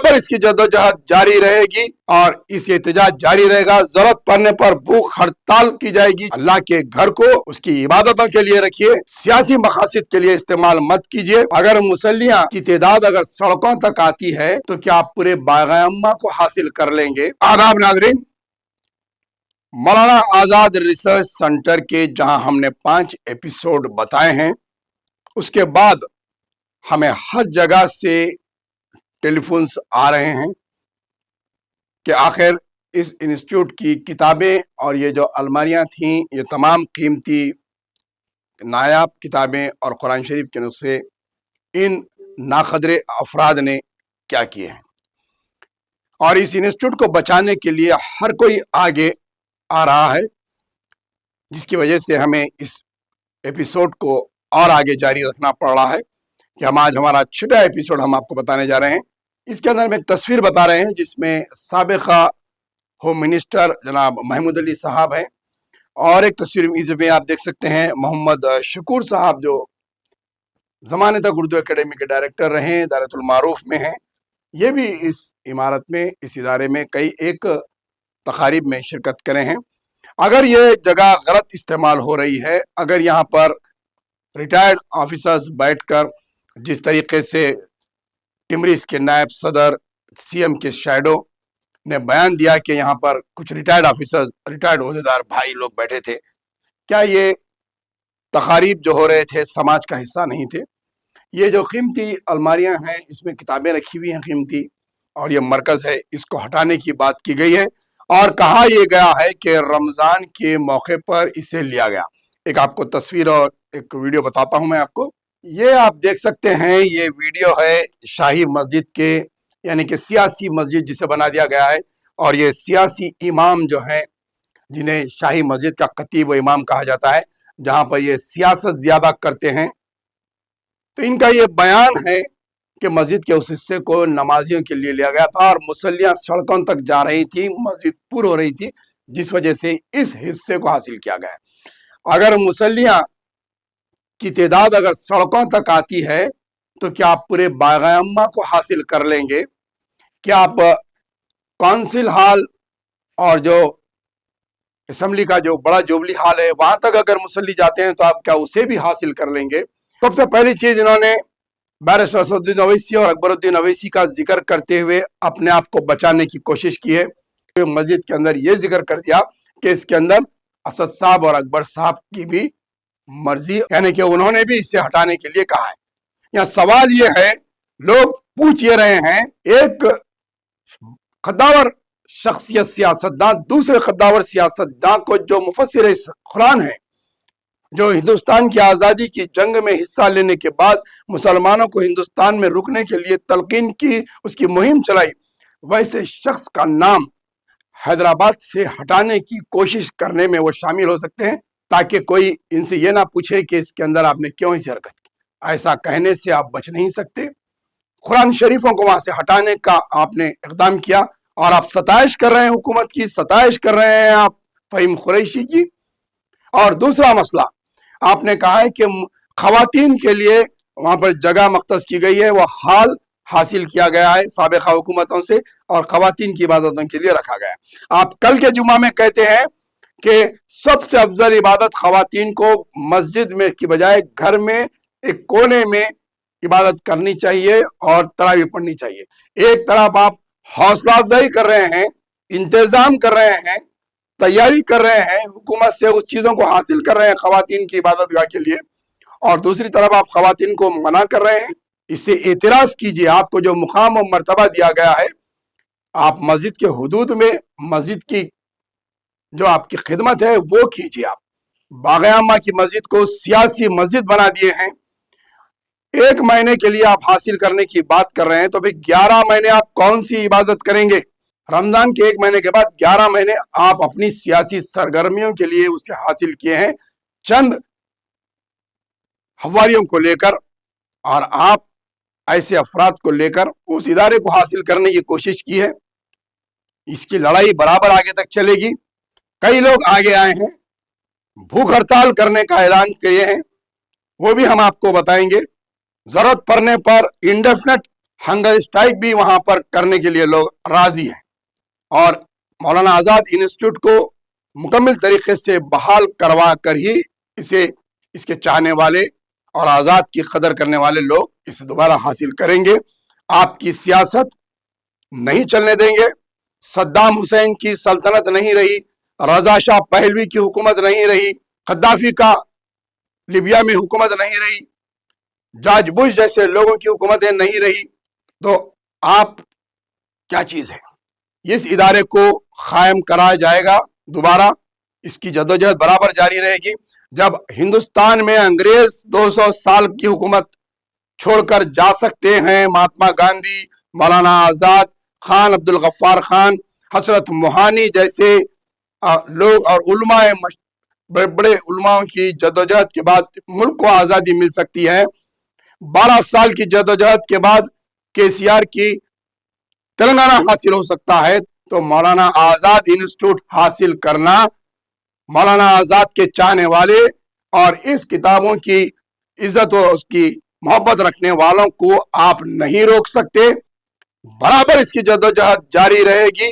बराबर इसकी जद्दोजहद जारी रहेगी और इस एहतजाज जारी रहेगा। जरूरत पड़ने पर भूख हड़ताल की जाएगी। अल्लाह के घर को उसकी इबादतों के लिए रखिए, सियासी मकासद के लिए इस्तेमाल मत कीजिए। अगर मुसल्लियां की तादाद अगर सड़कों तक आती है तो क्या आप पूरे बाग़-ए-अम्मा को हासिल कर लेंगे? आदाब नाज़रीन, मौलाना आजाद रिसर्च सेंटर के जहां हमने 5 एपिसोड बताए हैं, उसके बाद हमें हर जगह से टेलीफोन्स आ रहे हैं कि आखिर इस इंस्टीट्यूट की किताबें और ये जो अलमारियां थीं, ये तमाम कीमती नायाब किताबें और कुरान शरीफ के नुस्खे इन नाक़दरे अफराद ने क्या किए हैं। और इस इंस्टीट्यूट को बचाने के लिए हर कोई आगे आ रहा है, जिसकी वजह से हमें इस एपिसोड को और आगे जारी रखना पड़ रहा है कि हम आज हमारा 6वां एपिसोड हम आपको बताने जा रहे हैं। इसके अंदर हम एक तस्वीर बता रहे हैं जिसमें साबिक़ा होम मिनिस्टर जनाब महमूद अली साहब हैं, और एक तस्वीर में आप देख सकते हैं मोहम्मद शकूर साहब, जो ज़माने तक उर्दू एकेडमी के डायरेक्टर रहे, दायरतुल मारूफ में हैं। ये भी इस इमारत में, इस इदारे में कई एक तकारीब में शिरकत करे हैं। अगर ये जगह गलत इस्तेमाल हो रही है, अगर यहाँ पर रिटायर्ड ऑफिसर्स बैठकर जिस तरीके से टिमरिस के नायब सदर सीएम के शैडो ने बयान दिया कि यहाँ पर कुछ रिटायर्ड ऑफिसर्स, रिटायर्ड ओहदेदार भाई लोग बैठे थे, क्या ये तकारीब जो हो रहे थे समाज का हिस्सा नहीं थे? ये जो कीमती अलमारियाँ हैं, इसमें किताबें रखी हुई हैं कीमती, और ये मरकज़ है, इसको हटाने की बात की गई है और कहा यह गया है कि रमज़ान के मौके पर इसे लिया गया। एक आपको तस्वीर और एक वीडियो बताता हूं मैं आपको। ये आप देख सकते हैं, ये वीडियो है शाही मस्जिद के, यानी कि सियासी मस्जिद जिसे बना दिया गया है, और ये सियासी इमाम जो हैं, जिन्हें शाही मस्जिद का खतीब व इमाम कहा जाता है, जहां पर ये सियासत ज़्यादा करते हैं, तो इनका ये बयान है कि मस्जिद के उस हिस्से को नमाजियों के लिए लिया गया था और मुसल्लियां सड़कों तक जा रही थी, मस्जिद पुर हो रही थी, जिस वजह से इस हिस्से को हासिल किया गया। अगर मुसल्लियां की तादाद अगर सड़कों तक आती है तो क्या आप पूरे बाग़-ए-अम्मा को हासिल कर लेंगे? क्या आप काउंसिल हॉल और जो असम्बली का जो बड़ा जुबली हॉल है, वहां तक अगर मुसल्ली जाते हैं तो आप क्या उसे भी हासिल कर लेंगे? सबसे पहली चीज, इन्होंने बैरिस्टर असदुद्दीन ओवैसी और अकबरुद्दीन ओवैसी का जिक्र करते हुए अपने आप को बचाने की कोशिश की है। मस्जिद के अंदर ये जिक्र कर दिया कि इसके अंदर असद साहब और अकबर साहब की भी मर्जी, यानी कि उन्होंने भी इसे हटाने के लिए कहा है। यहाँ सवाल ये है, लोग पूछ ये रहे हैं, एक खद्दावर शख्सियत सियासतदान दूसरे खद्दावर सियासतदान को, जो मुफस्सिर कुरान है, जो हिंदुस्तान की आज़ादी की जंग में हिस्सा लेने के बाद मुसलमानों को हिंदुस्तान में रुकने के लिए तलकीन की, उसकी मुहिम चलाई, वैसे शख्स का नाम हैदराबाद से हटाने की कोशिश करने में वो शामिल हो सकते हैं, ताकि कोई इनसे ये ना पूछे कि इसके अंदर आपने क्यों इसे हरकत की। ऐसा कहने से आप बच नहीं सकते। कुरान शरीफों को वहां से हटाने का आपने इक़दाम किया और आप सताइश कर रहे हैं हुकूमत की, सताइश कर रहे हैं आप फ़हीम कुरैशी की। और दूसरा मसला, आपने कहा है कि खवातीन के लिए वहां पर जगह मख्तस की गई है, वो हाल हासिल किया गया है साबिक़ा हुकूमतों से, और खवातीन की इबादतों के लिए रखा गया है। आप कल के जुमा में कहते हैं कि सबसे अफजल इबादत खवातीन को मस्जिद में की बजाय घर में एक कोने में इबादत करनी चाहिए और तरावी पढ़नी चाहिए। एक तरफ आप हौसला अफजाई कर रहे हैं, इंतजाम कर रहे हैं, तैयारी कर रहे हैं, हुकूमत से उस चीज़ों को हासिल कर रहे हैं खवातीन की इबादत गाह के लिए, और दूसरी तरफ आप खवातीन को मना कर रहे हैं। इससे एतराज़ कीजिए। आपको जो मुकाम और मर्तबा दिया गया है, आप मस्जिद के हुदूद में मस्जिद की जो आपकी खिदमत है वो कीजिए। आप बाग़-ए-अम्मा की मस्जिद को सियासी मस्जिद बना दिए हैं। 1 महीने के लिए आप हासिल करने की बात कर रहे हैं, तो फिर 11 महीने आप कौन सी इबादत करेंगे? रमजान के 1 महीने के बाद 11 महीने आप अपनी सियासी सरगर्मियों के लिए उसे हासिल किए हैं, चंद हवारियों को लेकर, और आप ऐसे अफराद को लेकर उस इदारे को हासिल करने की कोशिश की है। इसकी लड़ाई बराबर आगे तक चलेगी। कई लोग आगे आए हैं, भूख हड़ताल करने का ऐलान किए हैं, वो भी हम आपको बताएंगे। जरूरत पड़ने पर इंडेफिनेट ہنگر اسٹرائک بھی وہاں پر کرنے کے لیے لوگ راضی ہیں، اور مولانا آزاد انسٹیٹیوٹ کو مکمل طریقے سے بحال کروا کر ہی اس کے چاہنے والے اور آزاد کی قدر کرنے والے لوگ اسے دوبارہ حاصل کریں گے۔ آپ کی سیاست نہیں چلنے دیں گے۔ صدام حسین کی سلطنت نہیں رہی، رضا شاہ پہلوی کی حکومت نہیں رہی، قذافی کا لیبیا میں حکومت نہیں رہی، جارج بش جیسے لوگوں کی حکومتیں نہیں رہی، تو آپ کیا چیز ہے؟ اس ادارے کو قائم کرایا جائے گا دوبارہ، اس کی جدوجہد برابر جاری رہے گی۔ جب ہندوستان میں انگریز 200 سال کی حکومت چھوڑ کر جا سکتے ہیں، مہاتما گاندھی، مولانا آزاد، خان عبد الغفار خان، حضرت موہانی جیسے لوگ اور علماء، بڑے بڑے علماء کی جدوجہد کے بعد ملک کو آزادی مل سکتی ہے۔ 12 سال کی جدوجہد کے بعد KCR کی تلنگانہ حاصل ہو سکتا ہے، تو مولانا آزاد انسٹیٹیوٹ حاصل کرنا مولانا آزاد کے چاہنے والے اور اس کتابوں کی عزت و اس کی محبت رکھنے والوں کو آپ نہیں روک سکتے۔ برابر اس کی جدوجہد جاری رہے گی۔